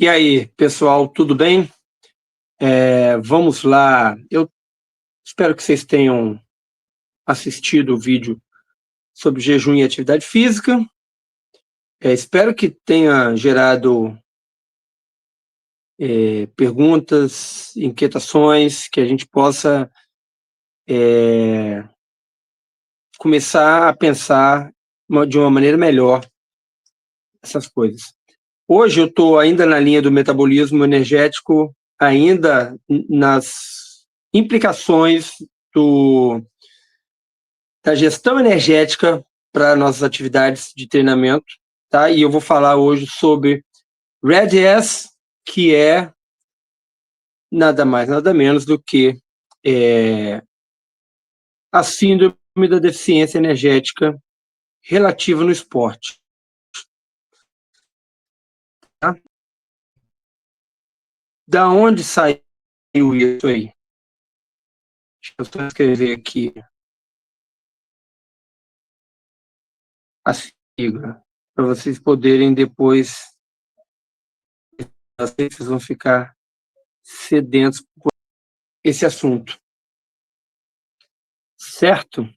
E aí, pessoal, tudo bem? Vamos lá. Eu espero que vocês tenham assistido o vídeo sobre jejum e atividade física. Espero que tenha gerado perguntas, inquietações, que a gente possa começar a pensar de uma maneira melhor essas coisas. Hoje eu estou ainda na linha do metabolismo energético, ainda nas implicações da gestão energética para nossas atividades de treinamento, tá? E eu vou falar hoje sobre RED-S, que é nada mais, nada menos do que a síndrome da deficiência energética relativa no esporte. Tá? Da onde saiu isso aí? Deixa eu só escrever aqui a sigla, para vocês poderem depois, vocês vão ficar sedentos por esse assunto. Certo?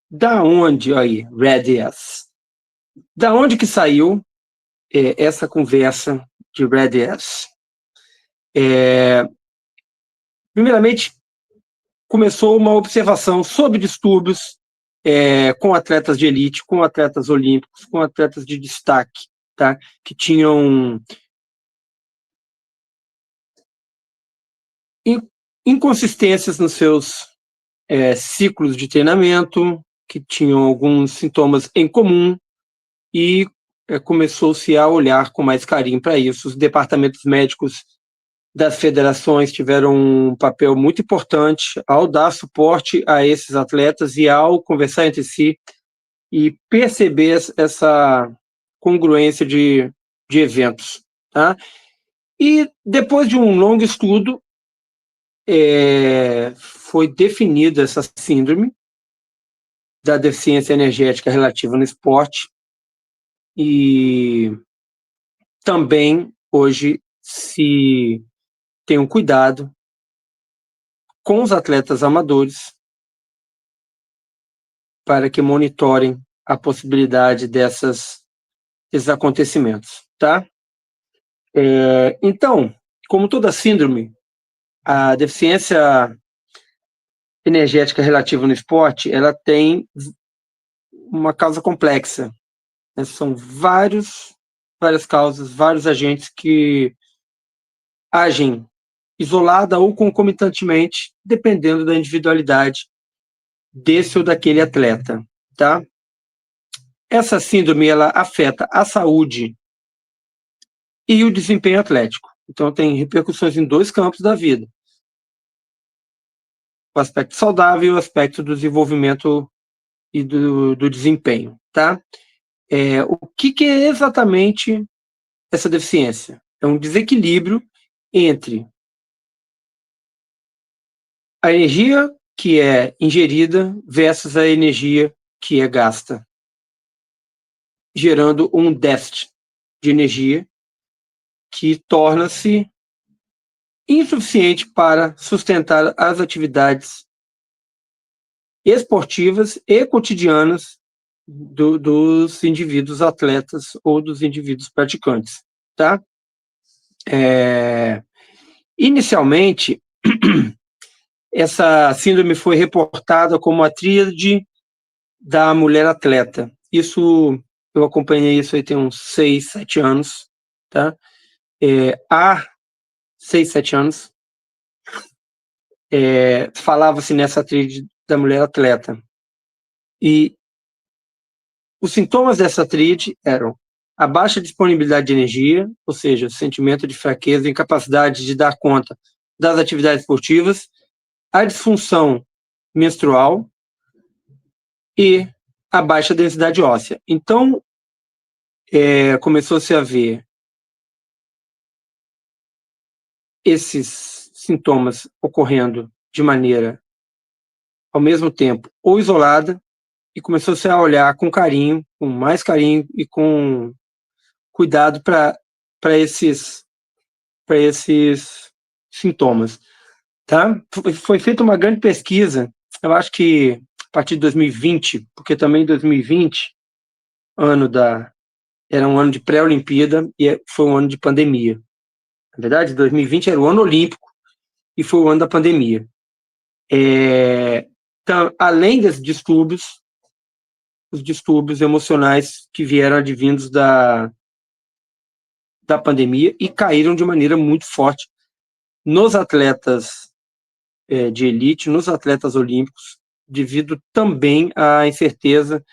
Da onde, aí, RED-S? Da onde que saiu essa conversa de RED-S? Primeiramente, começou uma observação sobre distúrbios com atletas de elite, com atletas olímpicos, com atletas de destaque, tá? Que tinham inconsistências nos seus ciclos de treinamento, que tinham alguns sintomas em comum, e começou-se a olhar com mais carinho para isso. Os departamentos médicos das federações tiveram um papel muito importante ao dar suporte a esses atletas e ao conversar entre si e perceber essa congruência de eventos. Tá? E depois de um longo estudo, foi definida essa síndrome da deficiência energética relativa no esporte, e também hoje se tem um cuidado com os atletas amadores para que monitorem a possibilidade desses acontecimentos, tá? Então, como toda síndrome, a deficiência energética relativa no esporte, ela tem uma causa complexa, né? São várias causas, vários agentes que agem isolada ou concomitantemente, dependendo da individualidade desse ou daquele atleta, tá? Essa síndrome, ela afeta a saúde e o desempenho atlético. Então, tem repercussões em dois campos da vida: o aspecto saudável e o aspecto do desenvolvimento e do desempenho, tá? O que é exatamente essa deficiência? É um desequilíbrio entre a energia que é ingerida versus a energia que é gasta, gerando um déficit de energia que torna-se insuficiente para sustentar as atividades esportivas e cotidianas dos indivíduos atletas ou dos indivíduos praticantes, tá? Inicialmente, essa síndrome foi reportada como a tríade da mulher atleta. Isso, eu acompanhei isso aí tem uns 6, 7 anos, tá? Há 6, 7 anos, falava-se nessa tríade da mulher atleta. E os sintomas dessa tríade eram a baixa disponibilidade de energia, ou seja, sentimento de fraqueza, incapacidade de dar conta das atividades esportivas, a disfunção menstrual e a baixa densidade óssea. Então, começou-se a ver esses sintomas ocorrendo de maneira, ao mesmo tempo, ou isolada, e começou-se a olhar com carinho, com mais carinho e com cuidado para esses esses sintomas, tá? Foi feita uma grande pesquisa, eu acho que a partir de 2020, porque também 2020, era um ano de pré-Olimpíada e foi um ano de pandemia. Na verdade, 2020 era o ano olímpico e foi o ano da pandemia. Então, além desses distúrbios, os distúrbios emocionais que vieram advindos da pandemia e caíram de maneira muito forte nos atletas de elite, nos atletas olímpicos, devido também à incerteza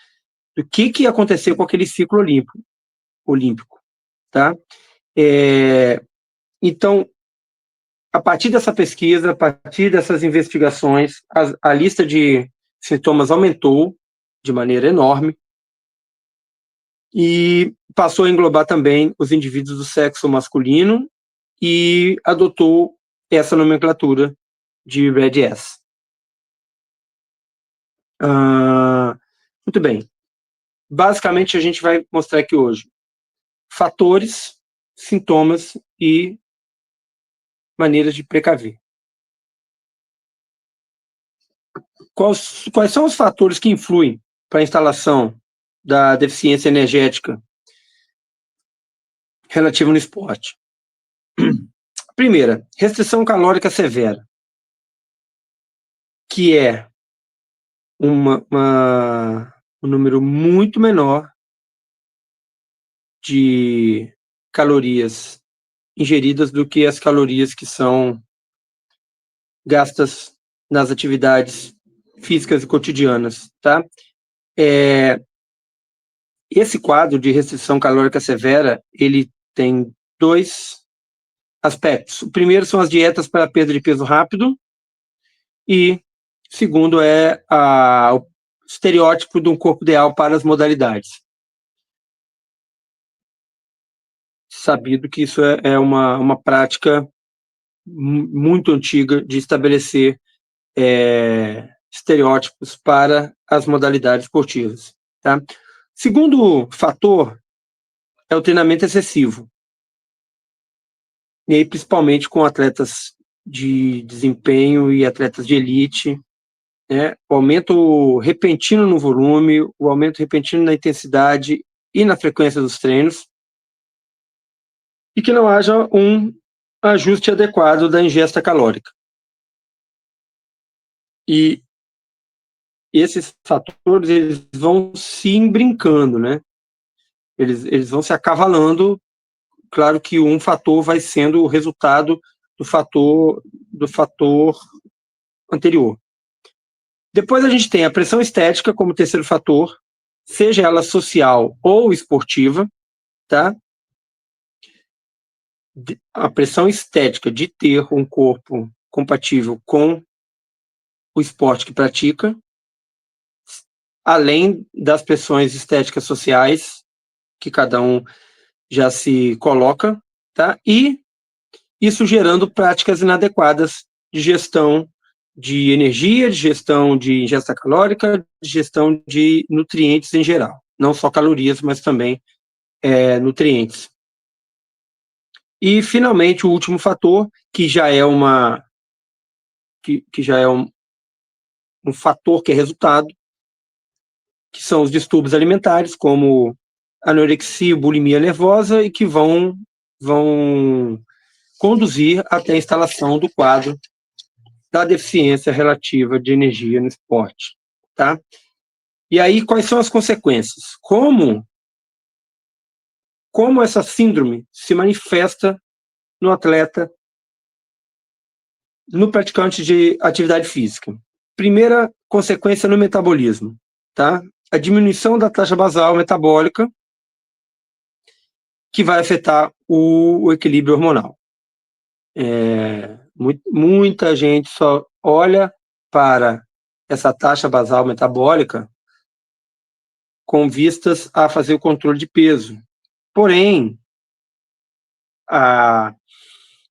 do que ia acontecer com aquele ciclo olímpico, tá? Então, a partir dessa pesquisa, a partir dessas investigações, a lista de sintomas aumentou de maneira enorme e passou a englobar também os indivíduos do sexo masculino e adotou essa nomenclatura de RED-S. Muito bem. Basicamente, a gente vai mostrar aqui hoje fatores, sintomas e maneiras de precaver. Quais são os fatores que influem para a instalação da deficiência energética relativa no esporte? Primeira, restrição calórica severa, que é um número muito menor de calorias ingeridas do que as calorias que são gastas nas atividades físicas e cotidianas, tá? Esse quadro de restrição calórica severa, ele tem dois aspectos. O primeiro são as dietas para perda de peso rápido e segundo é o estereótipo de um corpo ideal para as modalidades. Sabido que isso é uma prática muito antiga de estabelecer estereótipos para as modalidades esportivas, tá? Segundo fator é o treinamento excessivo, e aí principalmente com atletas de desempenho e atletas de elite, né? O aumento repentino no volume, o aumento repentino na intensidade e na frequência dos treinos, e que não haja um ajuste adequado da ingesta calórica. E esses fatores, eles vão se imbrincando, né? Eles vão se acavalando. Claro que um fator vai sendo o resultado do fator anterior. Depois a gente tem a pressão estética como terceiro fator, seja ela social ou esportiva, tá? A pressão estética de ter um corpo compatível com o esporte que pratica, além das pressões estéticas sociais que cada um já se coloca, tá? E isso gerando práticas inadequadas de gestão de energia, de gestão de ingesta calórica, de gestão de nutrientes em geral. Não só calorias, mas também nutrientes. E, finalmente, o último fator, que já é um fator que é resultado, que são os distúrbios alimentares, como anorexia, bulimia nervosa, e que vão conduzir até a instalação do quadro da deficiência relativa de energia no esporte, tá? E aí, quais são as consequências? Como essa síndrome se manifesta no atleta, no praticante de atividade física? Primeira consequência no metabolismo, tá? A diminuição da taxa basal metabólica, que vai afetar o equilíbrio hormonal. Muita gente só olha para essa taxa basal metabólica com vistas a fazer o controle de peso. Porém,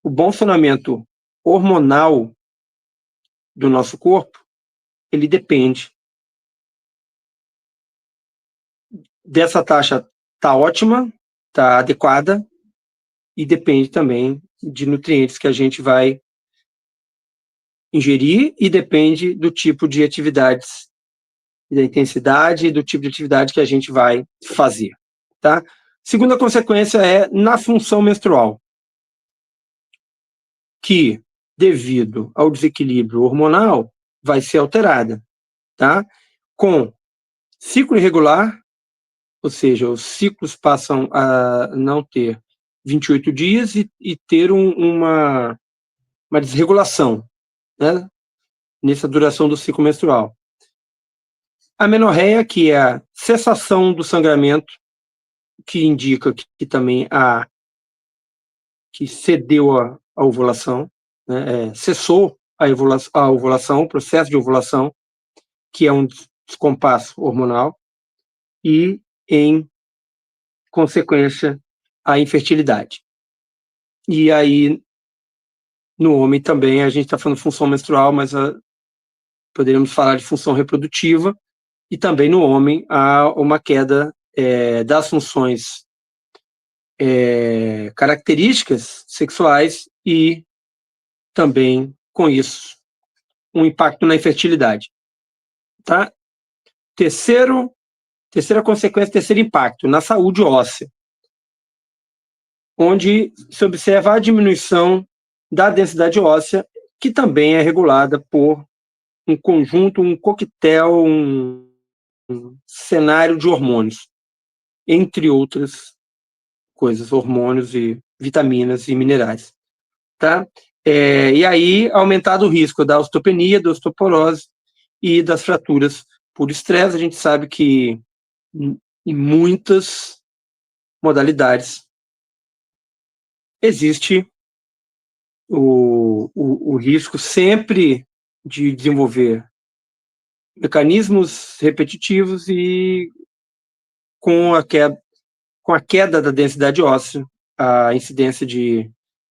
o bom funcionamento hormonal do nosso corpo, ele depende dessa taxa tá ótima, tá adequada, e depende também de nutrientes que a gente vai ingerir e depende do tipo de atividades, da intensidade e do tipo de atividade que a gente vai fazer, tá? Segunda consequência é na função menstrual, que, devido ao desequilíbrio hormonal, vai ser alterada, tá? Com ciclo irregular, ou seja, os ciclos passam a não ter 28 dias e ter uma desregulação, né, nessa duração do ciclo menstrual. A amenorreia, que é a cessação do sangramento, que indica que também que cedeu a ovulação, né, cessou a ovulação, o processo de ovulação, que é um descompasso hormonal, e, em consequência, a infertilidade. E aí, no homem também, a gente está falando de função menstrual, mas poderíamos falar de função reprodutiva, e também no homem há uma queda das funções características sexuais e também, com isso, um impacto na infertilidade. Tá? Terceira consequência, terceiro impacto, na saúde óssea, onde se observa a diminuição da densidade óssea, que também é regulada por um conjunto, um coquetel, um cenário de hormônios, entre outras coisas, hormônios e vitaminas e minerais, tá? E aí, aumentado o risco da osteopenia, da osteoporose e das fraturas por estresse. A gente sabe que em muitas modalidades existe o risco sempre de desenvolver mecanismos repetitivos e com a queda da densidade óssea, a incidência de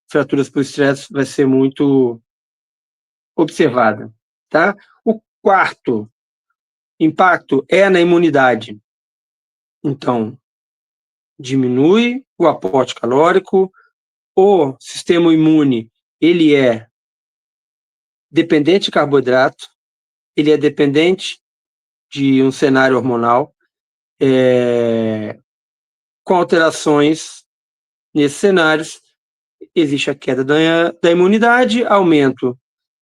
fraturas por estresse vai ser muito observada, tá? O quarto impacto é na imunidade. Então, diminui o aporte calórico, o sistema imune, ele é dependente de carboidrato, ele é dependente de um cenário hormonal, com alterações nesses cenários, existe a queda da imunidade, aumento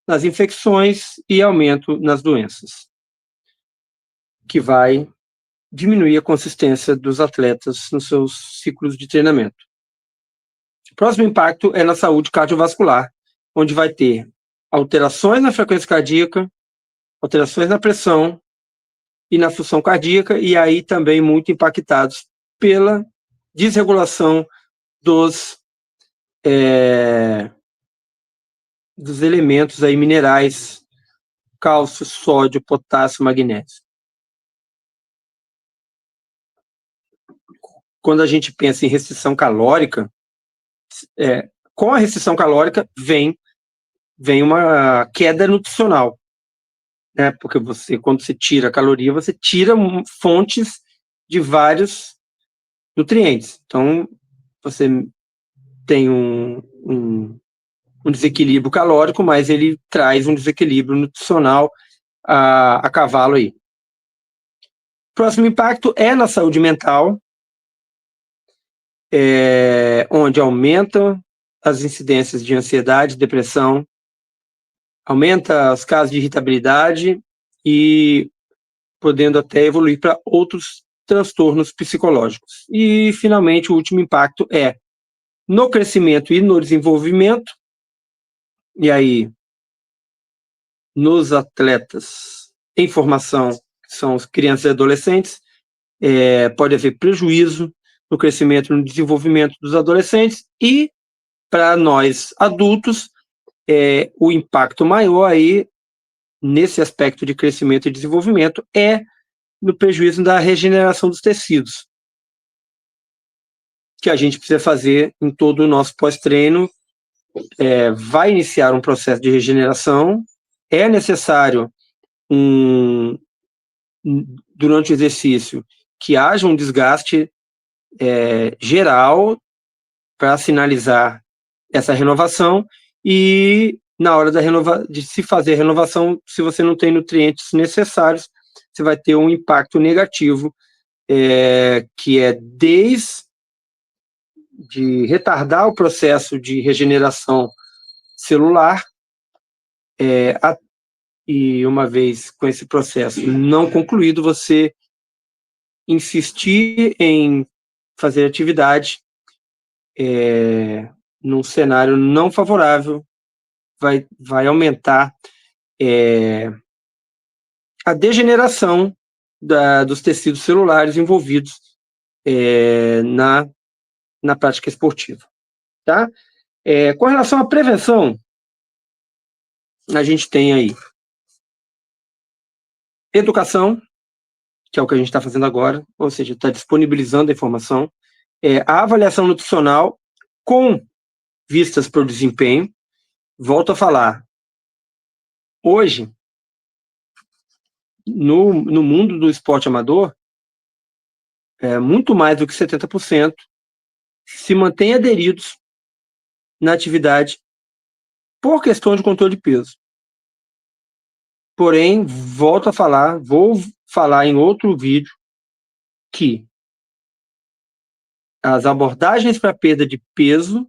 nas infecções e aumento nas doenças, que vai diminuir a consistência dos atletas nos seus ciclos de treinamento. O próximo impacto é na saúde cardiovascular, onde vai ter alterações na frequência cardíaca, alterações na pressão e na função cardíaca, e aí também muito impactados pela desregulação dos elementos aí, minerais, cálcio, sódio, potássio, magnésio. Quando a gente pensa em restrição calórica, com a restrição calórica vem uma queda nutricional, né? Porque quando você tira a caloria, você tira fontes de vários nutrientes. Então, você tem um desequilíbrio calórico, mas ele traz um desequilíbrio nutricional a cavalo aí. Próximo impacto é na saúde mental, onde aumenta as incidências de ansiedade, depressão, aumenta os casos de irritabilidade e podendo até evoluir para outros transtornos psicológicos. E, finalmente, o último impacto é no crescimento e no desenvolvimento, e aí, nos atletas em formação, que são as crianças e adolescentes, pode haver prejuízo no crescimento e no desenvolvimento dos adolescentes, e para nós adultos, o impacto maior aí, nesse aspecto de crescimento e desenvolvimento, é no prejuízo da regeneração dos tecidos, que a gente precisa fazer em todo o nosso pós-treino. Vai iniciar um processo de regeneração, é necessário durante o exercício que haja um desgaste geral para sinalizar essa renovação, e na hora de se fazer a renovação, se você não tem nutrientes necessários, você vai ter um impacto negativo, que é desde de retardar o processo de regeneração celular, e uma vez com esse processo não concluído, você insistir em fazer atividade num cenário não favorável, vai aumentar a degeneração dos tecidos celulares envolvidos na prática esportiva. Tá? Com relação à prevenção, a gente tem aí educação, que é o que a gente está fazendo agora, ou seja, está disponibilizando a informação, a avaliação nutricional com vistas para o desempenho. Volto a falar, hoje, no mundo do esporte amador, muito mais do que 70% se mantém aderidos na atividade por questão de controle de peso. Porém, volto a falar, vou falar em outro vídeo, que as abordagens para perda de peso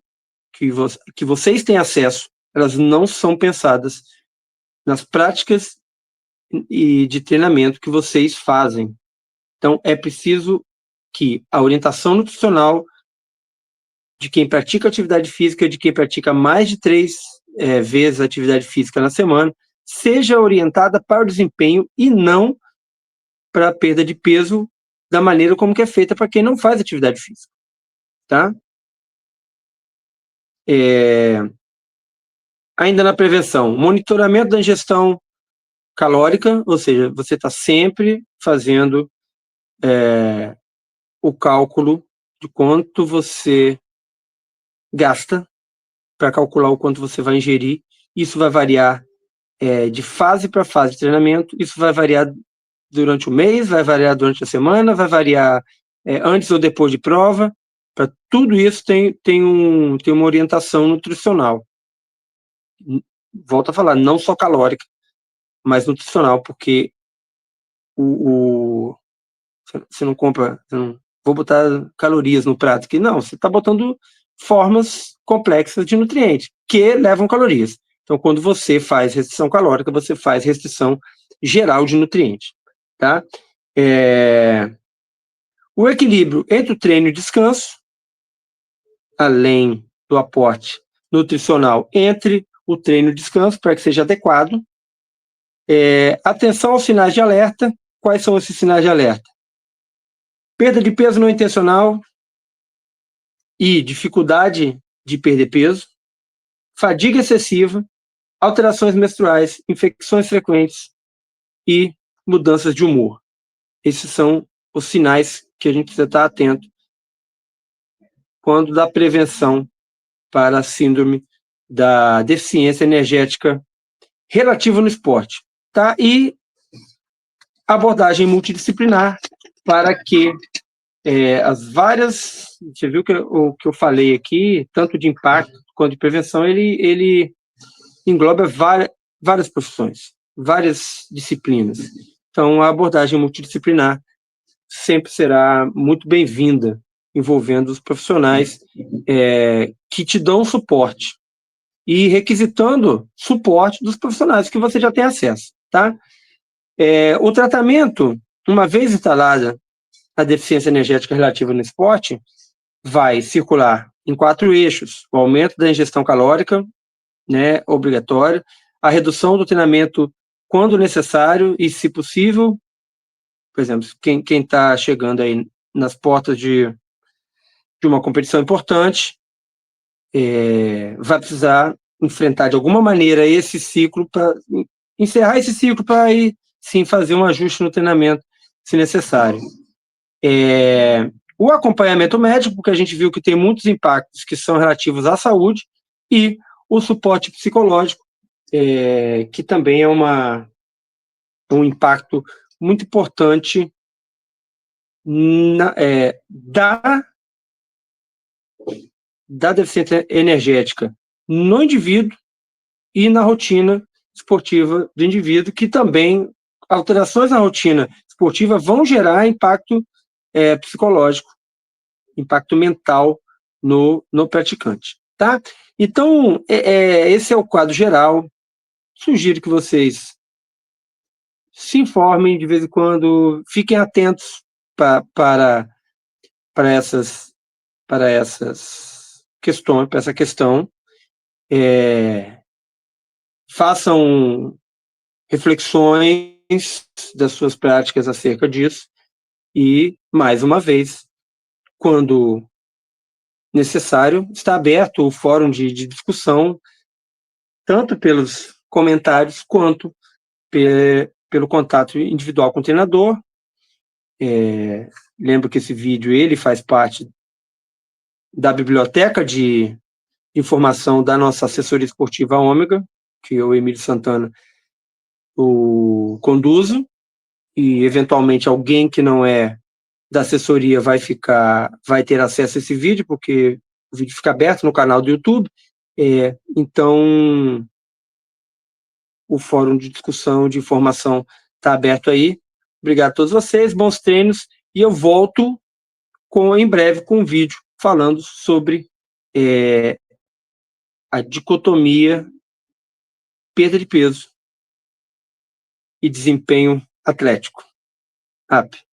que vocês têm acesso, elas não são pensadas nas práticas e de treinamento que vocês fazem. Então, é preciso que a orientação nutricional de quem pratica atividade física, de quem pratica mais de 3 vezes atividade física na semana, seja orientada para o desempenho e não para a perda de peso da maneira como que é feita para quem não faz atividade física. Tá? Ainda na prevenção, monitoramento da ingestão calórica, ou seja, você está sempre fazendo o cálculo de quanto você gasta para calcular o quanto você vai ingerir. Isso vai variar de fase para fase de treinamento, isso vai variar durante o mês, vai variar durante a semana, vai variar antes ou depois de prova. Para tudo isso tem uma orientação nutricional. Volto a falar, não só calórica, mas nutricional, porque você não compra, vou botar calorias no prato, que não, você está botando formas complexas de nutrientes, que levam calorias. Então, quando você faz restrição calórica, você faz restrição geral de nutrientes. Tá? O equilíbrio entre o treino e o descanso, além do aporte nutricional entre o treino e o descanso, para que seja adequado. Atenção aos sinais de alerta. Quais são esses sinais de alerta? Perda de peso não intencional e dificuldade de perder peso, fadiga excessiva, alterações menstruais, infecções frequentes e mudanças de humor. Esses são os sinais que a gente precisa estar atento quando dá prevenção para a síndrome da deficiência energética relativa no esporte. Tá? E abordagem multidisciplinar para que as várias... Você viu que o que eu falei aqui, tanto de impacto quanto de prevenção, ele engloba várias profissões, várias disciplinas. Então, a abordagem multidisciplinar sempre será muito bem-vinda, envolvendo os profissionais que te dão suporte e requisitando suporte dos profissionais que você já tem acesso. Tá? O tratamento, uma vez instalada a deficiência energética relativa no esporte, vai circular em 4 eixos: o aumento da ingestão calórica, né, obrigatório, a redução do treinamento quando necessário e, se possível, por exemplo, quem está chegando aí nas portas de uma competição importante, vai precisar enfrentar de alguma maneira esse ciclo, para encerrar esse ciclo, para aí sim fazer um ajuste no treinamento, se necessário. O acompanhamento médico, porque a gente viu que tem muitos impactos que são relativos à saúde, e o suporte psicológico, que também é um impacto muito importante da deficiência energética no indivíduo e na rotina esportiva do indivíduo, que também alterações na rotina esportiva vão gerar impacto psicológico, impacto mental no praticante, tá? Então, esse é o quadro geral. Sugiro que vocês se informem de vez em quando, fiquem atentos para essas questões, para essa questão, façam reflexões das suas práticas acerca disso e, mais uma vez, quando necessário, está aberto o fórum de discussão, tanto pelos comentários quanto pelo contato individual com o treinador. Lembro que esse vídeo ele faz parte da biblioteca de informação da nossa assessoria esportiva Ômega, que eu, Emílio Santana, o conduzo, e eventualmente alguém que não é da assessoria vai ter acesso a esse vídeo, porque o vídeo fica aberto no canal do YouTube. Então, o fórum de discussão, de informação está aberto aí. Obrigado a todos vocês, bons treinos, e eu volto em breve com um vídeo falando sobre a dicotomia perda de peso e desempenho atlético. Up.